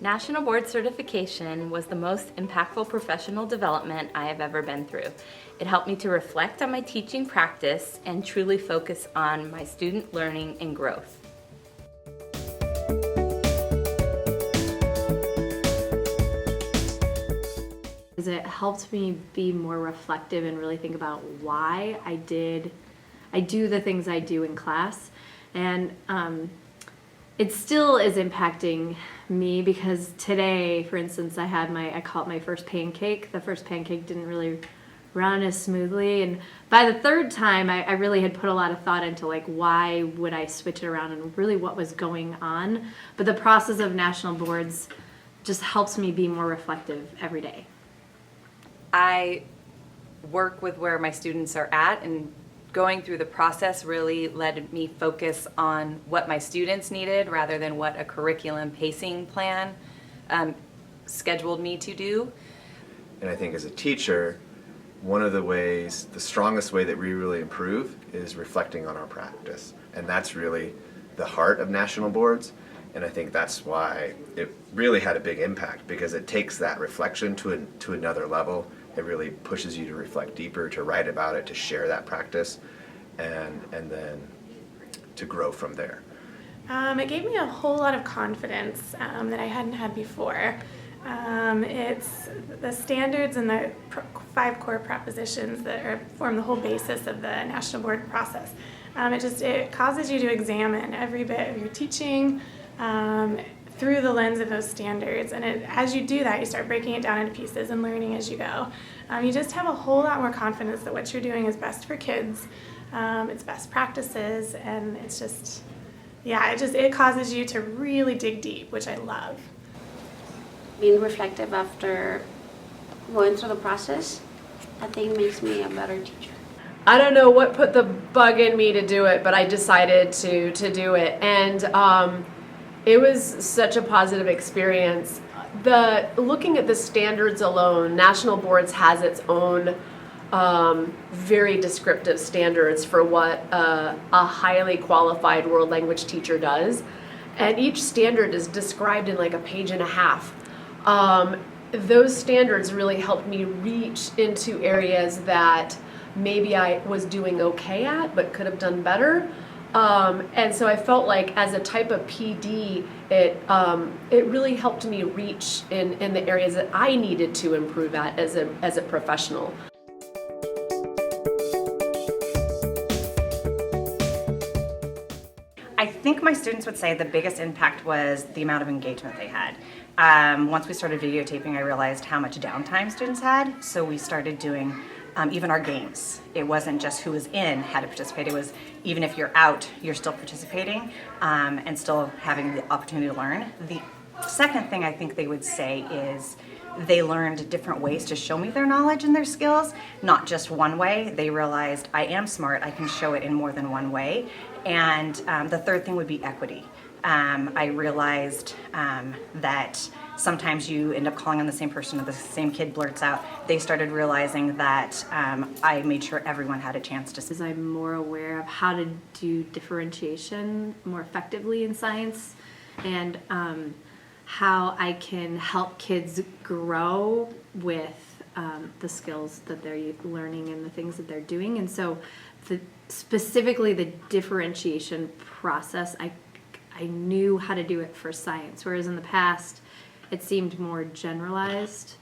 National Board certification was the most impactful professional development I have ever been through. It helped me to reflect on my teaching practice and truly focus on my student learning and growth. It helped me be more reflective and really think about why I do the things I do in class. And it still is impacting me because today, for instance, I call it my first pancake. The first pancake didn't really run as smoothly, and by the third time I really had put a lot of thought into like why would I switch it around and really what was going on. But the process of national boards just helps me be more reflective every day. I work with where my students are at, and going through the process really led me focus on what my students needed rather than what a curriculum pacing plan scheduled me to do. And I think as a teacher, one of the strongest way that we really improve is reflecting on our practice. And that's really the heart of national boards. And I think that's why it really had a big impact, because it takes that reflection to another level. It really pushes you to reflect deeper, to write about it, to share that practice, and then to grow from there. It gave me a whole lot of confidence that I hadn't had before. It's the standards and the 5 core propositions that form the whole basis of the national board process. It causes you to examine every bit of your teaching through the lens of those standards, and as you do that, you start breaking it down into pieces and learning as you go. You just have a whole lot more confidence that what you're doing is best for kids, it's best practices, and it causes you to really dig deep, which I love. Being reflective after going through the process, I think makes me a better teacher. I don't know what put the bug in me to do it, but I decided to do it, and it was such a positive experience. Looking at the standards alone, National Boards has its own very descriptive standards for what a highly qualified world language teacher does, and each standard is described in like a page and a half. Those standards really helped me reach into areas that maybe I was doing okay at but could have done better. And so I felt like as a type of PD, it really helped me reach in the areas that I needed to improve at as a professional. I think my students would say the biggest impact was the amount of engagement they had. Once we started videotaping, I realized how much downtime students had, so we started doing even our games. It wasn't just who was in had to participate, it was even if you're out, you're still participating and still having the opportunity to learn. The second thing I think they would say is they learned different ways to show me their knowledge and their skills, not just one way. They realized I am smart, I can show it in more than one way. And the third thing would be equity. I realized that sometimes you end up calling on the same person or the same kid blurts out. They started realizing that I made sure everyone had a chance to. As I'm more aware of how to do differentiation more effectively in science, and how I can help kids grow with the skills that they're learning and the things that they're doing. And so specifically the differentiation process, I knew how to do it for science, whereas in the past it seemed more generalized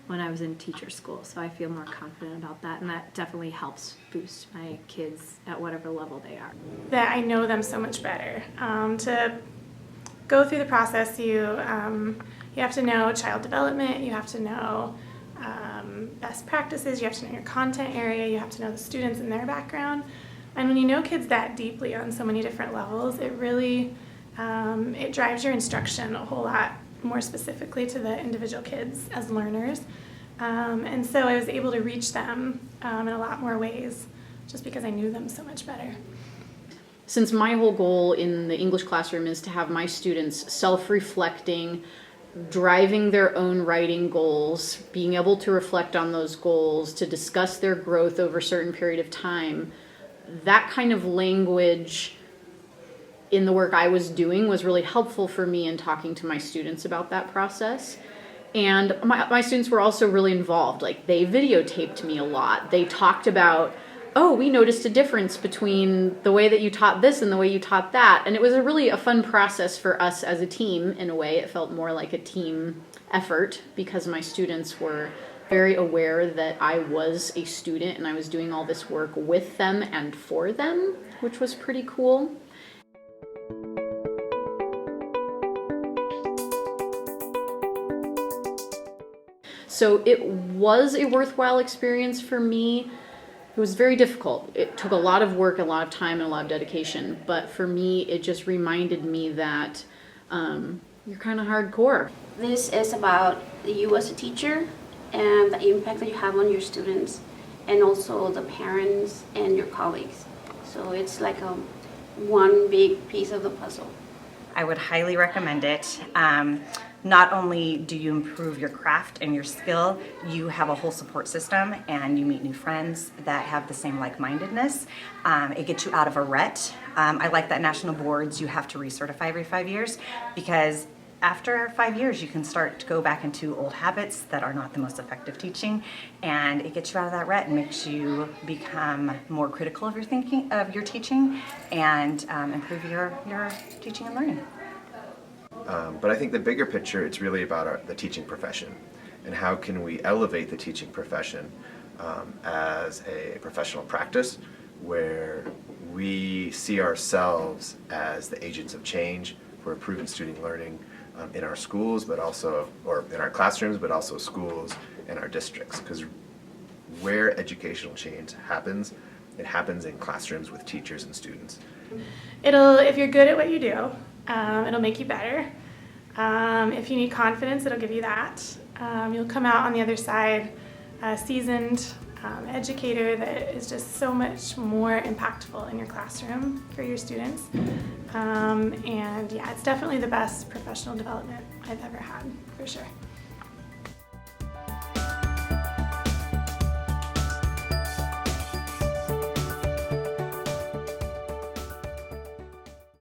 when I was in teacher school. So I feel more confident about that, and that definitely helps boost my kids at whatever level they are. That I know them so much better. To go through the process, you have to know child development, you have to know best practices, you have to know your content area, you have to know the students and their background. And when you know kids that deeply on so many different levels, it really it drives your instruction a whole lot more specifically to the individual kids as learners. And so I was able to reach them in a lot more ways just because I knew them so much better. Since my whole goal in the English classroom is to have my students self-reflecting, driving their own writing goals, being able to reflect on those goals, to discuss their growth over a certain period of time, that kind of language in the work I was doing was really helpful for me in talking to my students about that process. And my students were also really involved. Like, they videotaped me a lot. They talked about, oh, we noticed a difference between the way that you taught this and the way you taught that. And it was a fun process for us as a team. In a way, it felt more like a team effort because my students were very aware that I was a student and I was doing all this work with them and for them, which was pretty cool. So it was a worthwhile experience for me. It was very difficult. It took a lot of work, a lot of time, and a lot of dedication. But for me, it just reminded me that you're kind of hardcore. This is about you as a teacher and the impact that you have on your students and also the parents and your colleagues. So it's like one big piece of the puzzle. I would highly recommend it. Not only do you improve your craft and your skill, you have a whole support system and you meet new friends that have the same like-mindedness. It gets you out of a rut. I like that national boards, you have to recertify every 5 years, because after 5 years you can start to go back into old habits that are not the most effective teaching, and it gets you out of that rut and makes you become more critical of your thinking, of your teaching, and improve your teaching and learning. But I think the bigger picture, it's really about the teaching profession and how can we elevate the teaching profession as a professional practice where we see ourselves as the agents of change for improving student learning in our schools, but also, or in our classrooms, but also schools and our districts. Because where educational change happens, it happens in classrooms with teachers and students. If you're good at what you do, it'll make you better. If you need confidence, it'll give you that. You'll come out on the other side a seasoned educator that is just so much more impactful in your classroom for your students. And yeah, it's definitely the best professional development I've ever had, for sure.